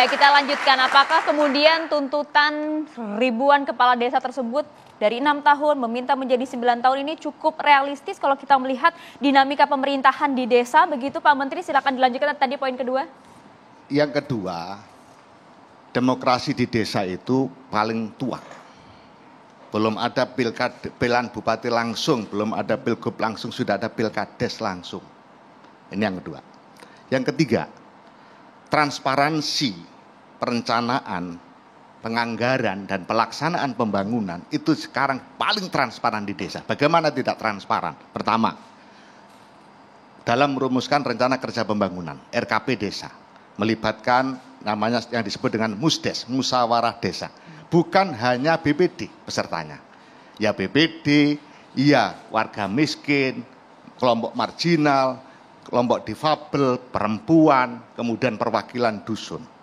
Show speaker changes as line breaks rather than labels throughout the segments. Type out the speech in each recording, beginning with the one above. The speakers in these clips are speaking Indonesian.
Baik, kita lanjutkan. Apakah kemudian tuntutan ribuan kepala desa tersebut dari 6 tahun meminta menjadi 9 tahun ini cukup realistis kalau kita melihat dinamika pemerintahan di desa begitu Pak Menteri? Silakan dilanjutkan tadi poin kedua.
Yang kedua, demokrasi di desa itu paling tua. Belum ada pilihan bupati langsung, belum ada pilgub langsung, sudah ada pilkades langsung. Ini yang kedua. Yang ketiga, transparansi perencanaan, penganggaran, dan pelaksanaan pembangunan itu sekarang paling transparan di desa. Bagaimana tidak transparan? Pertama, dalam merumuskan rencana kerja pembangunan, RKP desa, melibatkan namanya yang disebut dengan MUSDES, Musyawarah Desa. Bukan hanya BPD pesertanya. Ya BPD, ya warga miskin, kelompok marginal, kelompok difabel, perempuan, kemudian perwakilan dusun.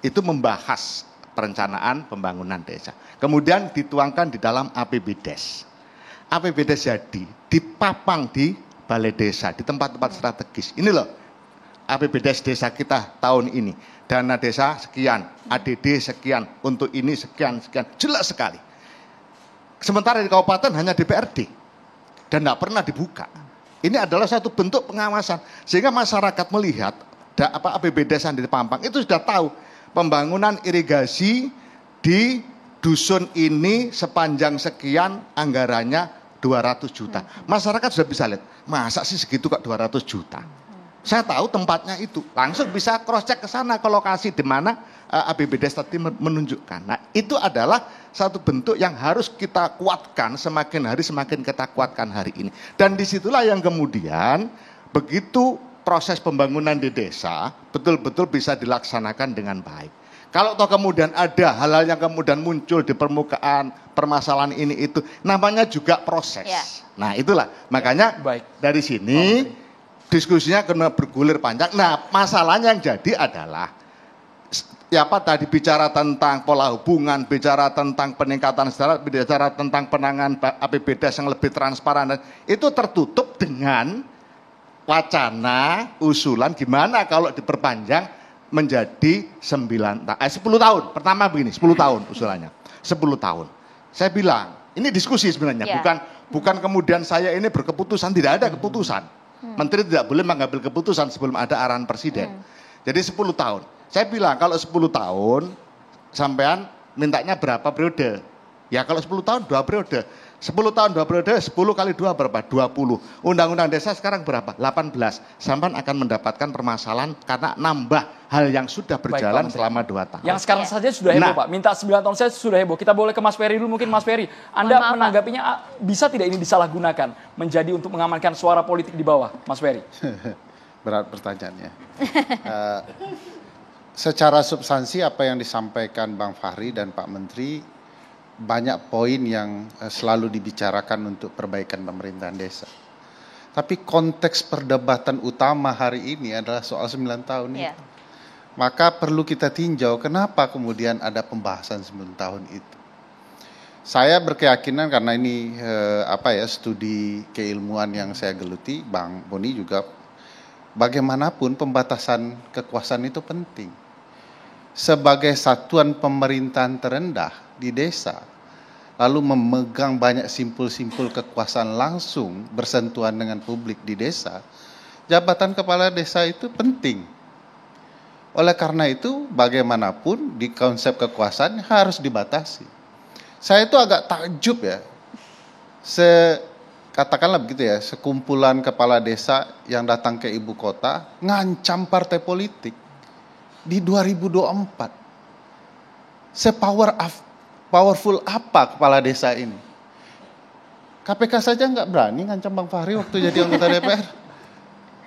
Itu membahas perencanaan pembangunan desa. Kemudian dituangkan di dalam APBDes. APBDes jadi dipapang di balai desa, di tempat-tempat strategis. Ini loh APBDes desa kita tahun ini. Dana desa sekian, ADD sekian, untuk ini sekian, jelas sekali. Sementara di kabupaten hanya DPRD dan tidak pernah dibuka. Ini adalah satu bentuk pengawasan sehingga masyarakat melihat APBDes yang dipampang itu sudah tahu pembangunan irigasi di dusun ini sepanjang sekian anggarannya 200 juta. Masyarakat sudah bisa lihat, masa sih segitu kok 200 juta. Saya tahu tempatnya itu, langsung bisa cross check ke sana ke lokasi di mana APBDes tadi menunjukkan. Nah, itu adalah satu bentuk yang harus kita kuatkan semakin hari semakin kita kuatkan hari ini. Dan disitulah yang kemudian begitu proses pembangunan di desa betul-betul bisa dilaksanakan dengan baik. Kalau toh kemudian ada hal-hal yang kemudian muncul di permukaan permasalahan ini itu, namanya juga proses. Ya. Nah, itulah makanya dari sini diskusinya kena bergulir panjang. Nah, masalahnya yang jadi adalah tadi bicara tentang pola hubungan, bicara tentang peningkatan standar, bicara tentang penanganan APBDes yang lebih transparan, itu tertutup dengan wacana usulan gimana kalau diperpanjang menjadi 10 tahun. Pertama begini, 10 tahun usulannya. 10 tahun. Saya bilang, ini diskusi sebenarnya, bukan kemudian saya ini berkeputusan, tidak ada keputusan. Menteri tidak boleh mengambil keputusan sebelum ada arahan presiden. Jadi 10 tahun. Saya bilang kalau 10 tahun sampean mintanya berapa periode? Ya kalau 10 tahun 2 periode. 10 tahun 2 periode, 10 kali 2 berapa? 20. Undang-undang desa sekarang berapa? 18. Sampean akan mendapatkan permasalahan karena nambah hal yang sudah berjalan selama 2 tahun.
Yang sekarang saja sudah heboh, Pak. Minta 9 tahun saja sudah heboh. Kita boleh ke Mas Ferry dulu mungkin. Mas Ferry, Anda menanggapinya bisa tidak ini disalahgunakan menjadi untuk mengamankan suara politik di bawah, Mas Ferry?
Berat pertanyaannya. Secara substansi apa yang disampaikan Bang Fahri dan Pak Menteri, banyak poin yang selalu dibicarakan untuk perbaikan pemerintahan desa. Tapi konteks perdebatan utama hari ini adalah soal 9 tahun itu. Maka perlu kita tinjau kenapa kemudian ada pembahasan 9 tahun itu. Saya berkeyakinan karena ini studi keilmuan yang saya geluti, Bang Boni juga, bagaimanapun pembatasan kekuasaan itu penting. Sebagai satuan pemerintahan terendah di desa, lalu memegang banyak simpul-simpul kekuasaan langsung bersentuhan dengan publik di desa, jabatan kepala desa itu penting. Oleh karena itu, bagaimanapun di konsep kekuasaan harus dibatasi. Saya itu agak takjub ya, katakanlah begitu ya, sekumpulan kepala desa yang datang ke ibu kota ngancam partai politik di 2024. Powerful apa kepala desa ini? KPK saja nggak berani ngancam Bang Fahri waktu jadi anggota DPR.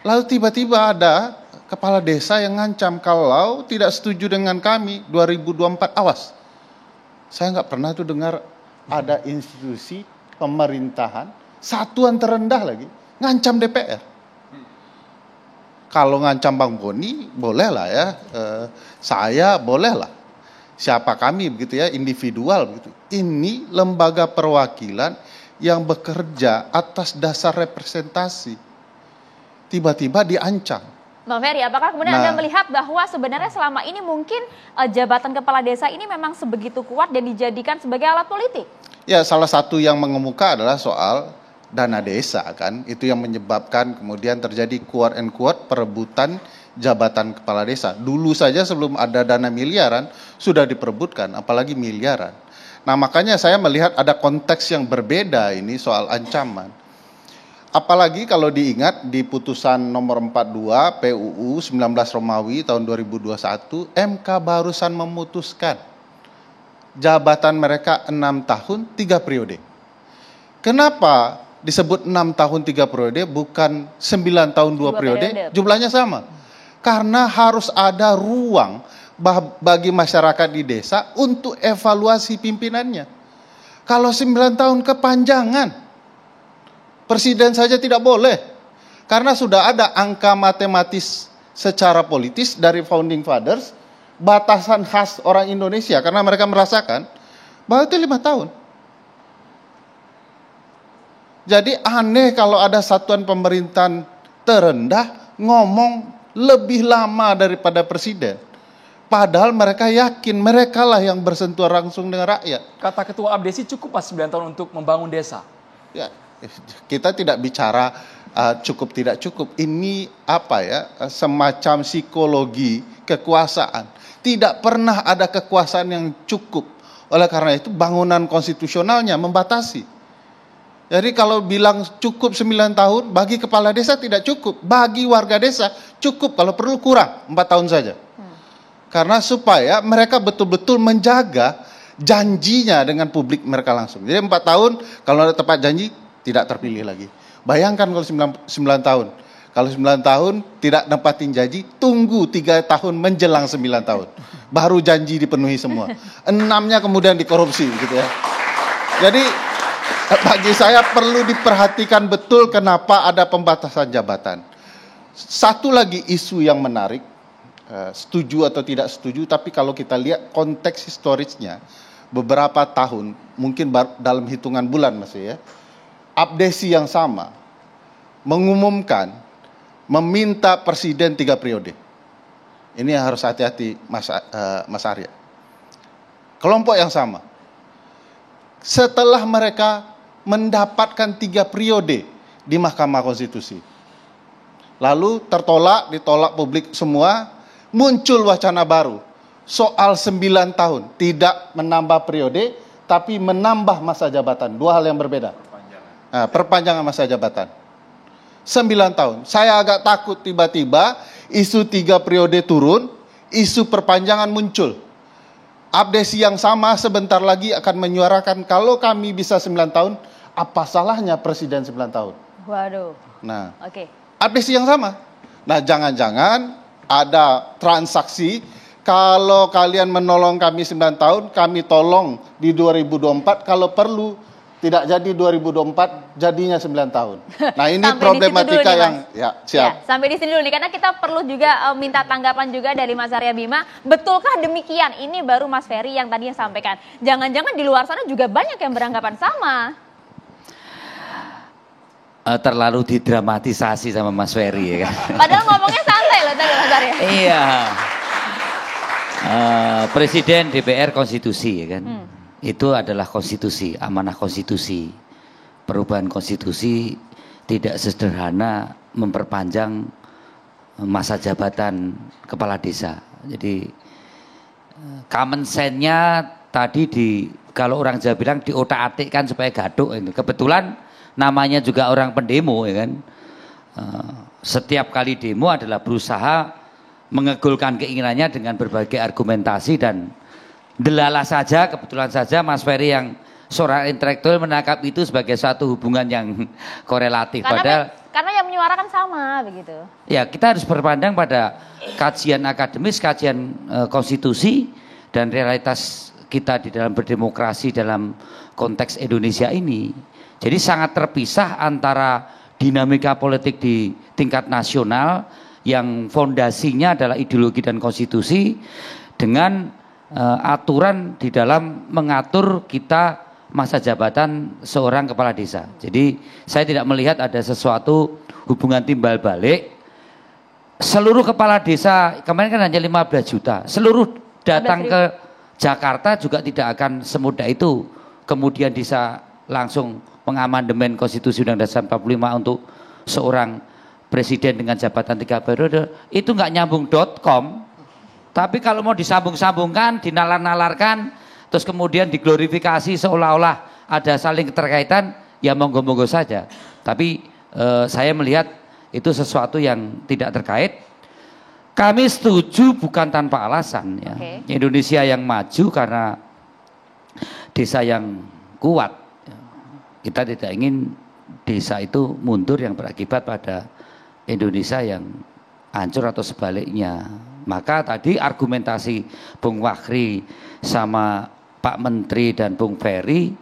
Lalu tiba-tiba ada kepala desa yang ngancam kalau tidak setuju dengan kami 2024 awas. Saya nggak pernah tuh dengar ada institusi pemerintahan satuan terendah lagi ngancam DPR. Kalau ngancam Bang Boni boleh lah ya, saya boleh lah. Siapa kami begitu ya, individual begitu. Ini lembaga perwakilan yang bekerja atas dasar representasi. Tiba-tiba diancam.
Bang Ferry, apakah kemudian Anda melihat bahwa sebenarnya selama ini mungkin jabatan kepala desa ini memang sebegitu kuat dan dijadikan sebagai alat politik?
Ya, salah satu yang mengemuka adalah soal dana desa kan. Itu yang menyebabkan kemudian terjadi quote and quote perebutan jabatan kepala desa. Dulu saja sebelum ada dana miliaran sudah diperebutkan, apalagi miliaran. Nah, makanya saya melihat ada konteks yang berbeda ini soal ancaman. Apalagi kalau diingat di putusan nomor 42 PUU 19 Romawi tahun 2021, MK barusan memutuskan jabatan mereka 6 tahun 3 periode. Kenapa disebut 6 tahun 3 periode bukan 9 tahun 2 periode? Jumlahnya sama. Karena harus ada ruang bagi masyarakat di desa untuk evaluasi pimpinannya. Kalau 9 tahun kepanjangan, presiden saja tidak boleh. Karena sudah ada angka matematis secara politis dari founding fathers, batasan khas orang Indonesia, karena mereka merasakan bahwa itu 5 tahun. Jadi aneh kalau ada satuan pemerintahan terendah ngomong lebih lama daripada presiden. Padahal mereka yakin mereka lah yang bersentuhan langsung dengan rakyat.
Kata Ketua Abdesi, cukup pas 9 tahun untuk membangun desa.
Ya, kita tidak bicara cukup tidak cukup. Ini semacam psikologi kekuasaan. Tidak pernah ada kekuasaan yang cukup. Oleh karena itu bangunan konstitusionalnya membatasi. Jadi kalau bilang cukup 9 tahun, bagi kepala desa tidak cukup. Bagi warga desa cukup, kalau perlu kurang 4 tahun saja. Karena supaya mereka betul-betul menjaga janjinya dengan publik mereka langsung. Jadi 4 tahun, kalau ada tepat janji, tidak terpilih lagi. Bayangkan kalau 9 tahun. Kalau 9 tahun tidak nempatin janji, tunggu 3 tahun menjelang 9 tahun. Baru janji dipenuhi semua. 6-nya kemudian dikorupsi gitu ya. Jadi bagi saya perlu diperhatikan betul kenapa ada pembatasan jabatan. Satu lagi isu yang menarik, setuju atau tidak setuju, tapi kalau kita lihat konteks historisnya, beberapa tahun, mungkin dalam hitungan bulan masih ya, Abdesi yang sama mengumumkan meminta presiden 3 periode. Ini harus hati-hati Mas Arya. Kelompok yang sama. Setelah mereka mendapatkan 3 periode di Mahkamah Konstitusi, lalu ditolak publik semua, muncul wacana baru soal 9 tahun, tidak menambah periode tapi menambah masa jabatan. 2 hal yang berbeda. Perpanjangan masa jabatan 9 tahun. Saya agak takut tiba-tiba isu 3 periode turun, isu perpanjangan muncul. Abdesi yang sama sebentar lagi akan menyuarakan kalau kami bisa 9 tahun, apa salahnya presiden 9 tahun?
Waduh.
Nah,
Oke.
Abdesi yang sama. Nah, jangan-jangan ada transaksi, kalau kalian menolong kami 9 tahun, kami tolong di 2024, kalau perlu tidak jadi 2024, jadinya 9 tahun. Nah, ini problematika nih, yang siap. Ya,
sampai di sini dulu nih, karena kita perlu juga minta tanggapan juga dari Mas Arya Bima. Betulkah demikian? Ini baru Mas Ferry yang tadinya sampaikan. Jangan-jangan di luar sana juga banyak yang beranggapan sama.
Terlalu didramatisasi sama Mas Ferry ya kan.
Padahal ngomongnya santai loh tadi Mas Arya.
Iya. Presiden, DPR, konstitusi ya kan. Itu adalah konstitusi, amanah konstitusi. Perubahan konstitusi tidak sederhana memperpanjang masa jabatan kepala desa. Jadi common sense-nya tadi kalau orang Jawa bilang diotak-atikkan supaya gaduk. Kebetulan namanya juga orang pendemo ya kan. Setiap kali demo adalah berusaha mengegulkan keinginannya dengan berbagai argumentasi, dan delala saja, kebetulan saja Mas Ferry yang seorang intelektual menangkap itu sebagai suatu hubungan yang korelatif.
Karena yang menyuarakan sama begitu.
Ya, kita harus berpandang pada kajian akademis, kajian konstitusi dan realitas kita di dalam berdemokrasi dalam konteks Indonesia ini. Jadi sangat terpisah antara dinamika politik di tingkat nasional yang fondasinya adalah ideologi dan konstitusi dengan aturan di dalam mengatur kita masa jabatan seorang kepala desa. Jadi saya tidak melihat ada sesuatu hubungan timbal balik seluruh kepala desa kemarin kan hanya 15 juta. Seluruh datang ke Jakarta juga tidak akan semudah itu. Kemudian bisa langsung mengamandemen Konstitusi Undang-Undang 45 untuk seorang presiden dengan jabatan 3 periode. Itu nggak nyambung.com. Tapi kalau mau disambung-sambungkan, dinalar-nalarkan, terus kemudian diglorifikasi seolah-olah ada saling keterkaitan, ya monggo-monggo saja. Tapi saya melihat itu sesuatu yang tidak terkait. Kami setuju bukan tanpa alasan ya. Indonesia yang maju karena desa yang kuat. Kita tidak ingin desa itu mundur yang berakibat pada Indonesia yang hancur atau sebaliknya. Maka tadi argumentasi Bung Fakhri sama Pak Menteri dan Bung Ferry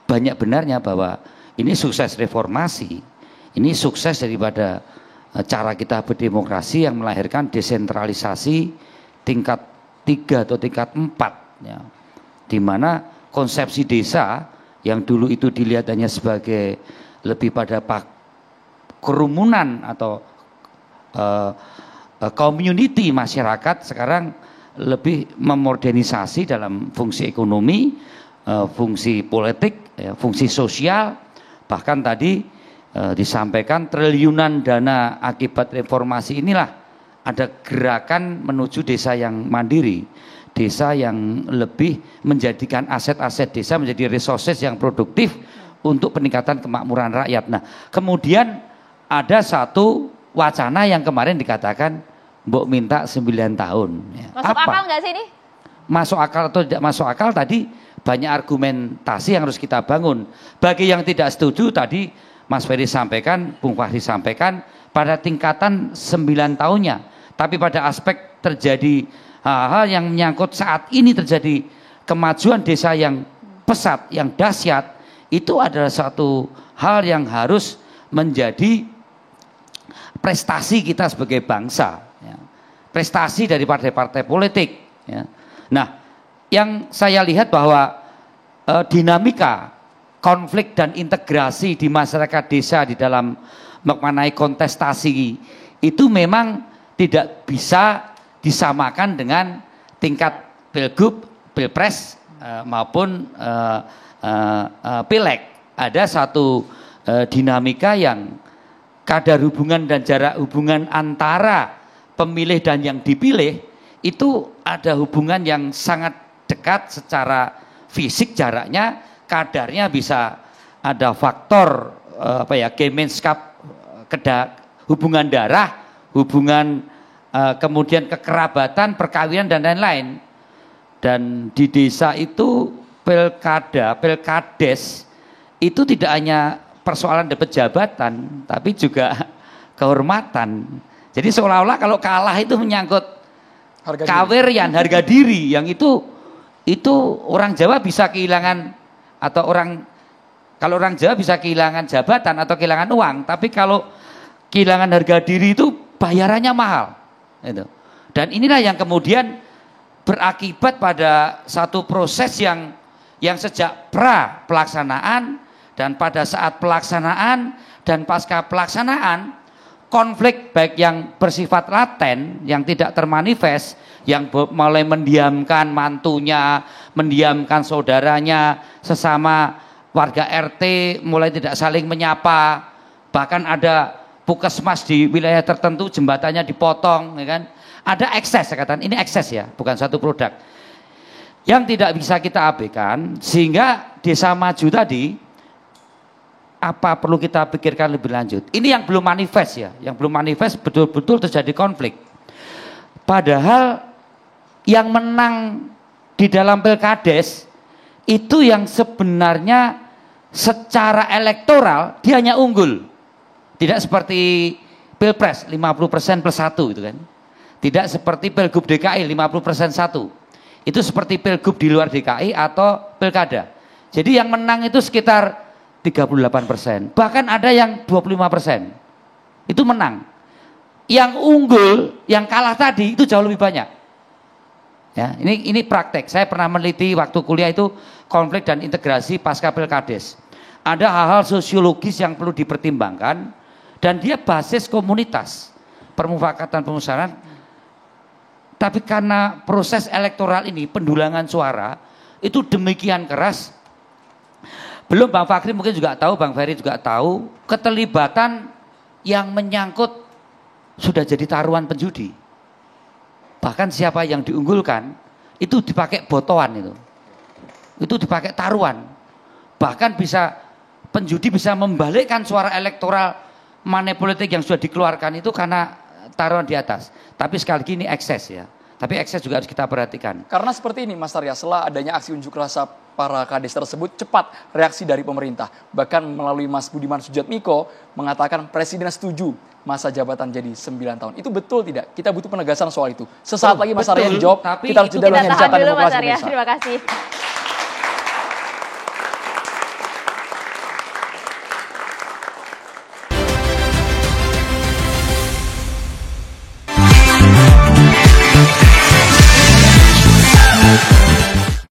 banyak benarnya bahwa ini sukses reformasi. Ini sukses daripada cara kita berdemokrasi yang melahirkan desentralisasi tingkat 3 atau tingkat 4 ya. Di mana konsepsi desa yang dulu itu dilihat hanya sebagai lebih pada kerumunan atau community masyarakat, sekarang lebih memodernisasi dalam fungsi ekonomi, fungsi politik, fungsi sosial. Bahkan tadi disampaikan triliunan dana akibat reformasi inilah ada gerakan menuju desa yang mandiri, desa yang lebih menjadikan aset-aset desa menjadi resources yang produktif untuk peningkatan kemakmuran rakyat. Nah, kemudian ada satu wacana yang kemarin dikatakan mbok minta 9 tahun.
Masuk akal nggak sih ini?
Masuk akal atau tidak masuk akal tadi banyak argumentasi yang harus kita bangun. Bagi yang tidak setuju tadi Mas Ferry sampaikan, Bung Fakhri sampaikan pada tingkatan 9 tahunnya. Tapi pada aspek terjadi hal-hal yang menyangkut saat ini terjadi kemajuan desa yang pesat, yang dahsyat, itu adalah satu hal yang harus menjadi prestasi kita sebagai bangsa. Ya. Prestasi dari partai-partai politik. Ya. Nah, yang saya lihat bahwa dinamika konflik dan integrasi di masyarakat desa di dalam mengenai kontestasi itu memang tidak bisa disamakan dengan tingkat pilgub, pilpres maupun pileg. Ada satu dinamika yang kadar hubungan dan jarak hubungan antara pemilih dan yang dipilih itu ada hubungan yang sangat dekat secara fisik jaraknya. Kadarnya bisa ada faktor Gemenskap, hubungan darah, hubungan kemudian kekerabatan, perkawinan dan lain-lain. Dan di desa itu pilkades itu tidak hanya persoalan dapat jabatan, tapi juga kehormatan. Jadi seolah-olah kalau kalah itu menyangkut kawerian, harga diri, yang itu orang Jawa bisa kehilangan. Atau kalau orang Jawa bisa kehilangan jabatan atau kehilangan uang, tapi kalau kehilangan harga diri itu bayarannya mahal. Itu. Dan inilah yang kemudian berakibat pada satu proses yang sejak pra pelaksanaan dan pada saat pelaksanaan dan pasca pelaksanaan, konflik baik yang bersifat laten, yang tidak termanifest, yang mulai mendiamkan mantunya, mendiamkan saudaranya, sesama warga RT mulai tidak saling menyapa, bahkan ada puskesmas di wilayah tertentu jembatannya dipotong, ya kan? Ada ekses, saya katakan ini ekses ya, bukan satu produk yang tidak bisa kita abaikan. Sehingga desa maju tadi, apa perlu kita pikirkan lebih lanjut? Ini yang belum manifest ya, yang belum manifest betul-betul terjadi konflik. Padahal yang menang di dalam pilkades itu yang sebenarnya secara elektoral dia hanya unggul. Tidak seperti pilpres 50% plus 1 gitu kan. Tidak seperti pilgub DKI 50% 1. Itu seperti pilgub di luar DKI atau pilkada. Jadi yang menang itu sekitar 38%. Bahkan ada yang 25%. Itu menang. Yang unggul, yang kalah tadi itu jauh lebih banyak. Ya, ini praktek. Saya pernah meneliti waktu kuliah itu konflik dan integrasi pasca pilkades. Ada hal-hal sosiologis yang perlu dipertimbangkan dan dia basis komunitas. permufakatan pemusyawaratan. Tapi karena proses elektoral ini, pendulangan suara, itu demikian keras. Belum Bang Fakhri mungkin juga tahu, Bang Ferry juga tahu, keterlibatan yang menyangkut sudah jadi taruhan penjudi. Bahkan siapa yang diunggulkan, itu dipakai botoan itu. Itu dipakai taruhan. Bahkan bisa, penjudi bisa membalikkan suara elektoral money politik yang sudah dikeluarkan itu karena taruhan di atas. Tapi sekali lagi ini ekses ya. Tapi ekses juga harus kita perhatikan.
Karena seperti ini Mas Arya, setelah adanya aksi unjuk rasa para kades tersebut, cepat reaksi dari pemerintah. Bahkan melalui Mas Budiman Sujatmiko mengatakan Presiden setuju masa jabatan jadi 9 tahun. Itu betul tidak? Kita butuh penegasan soal itu. Sesaat lagi Mas Arya dijawab,
tapi
kita harus jeda
Kita
dengan
tahan dulu Mas
demokrasi
Arya,
Indonesia.
terima kasih.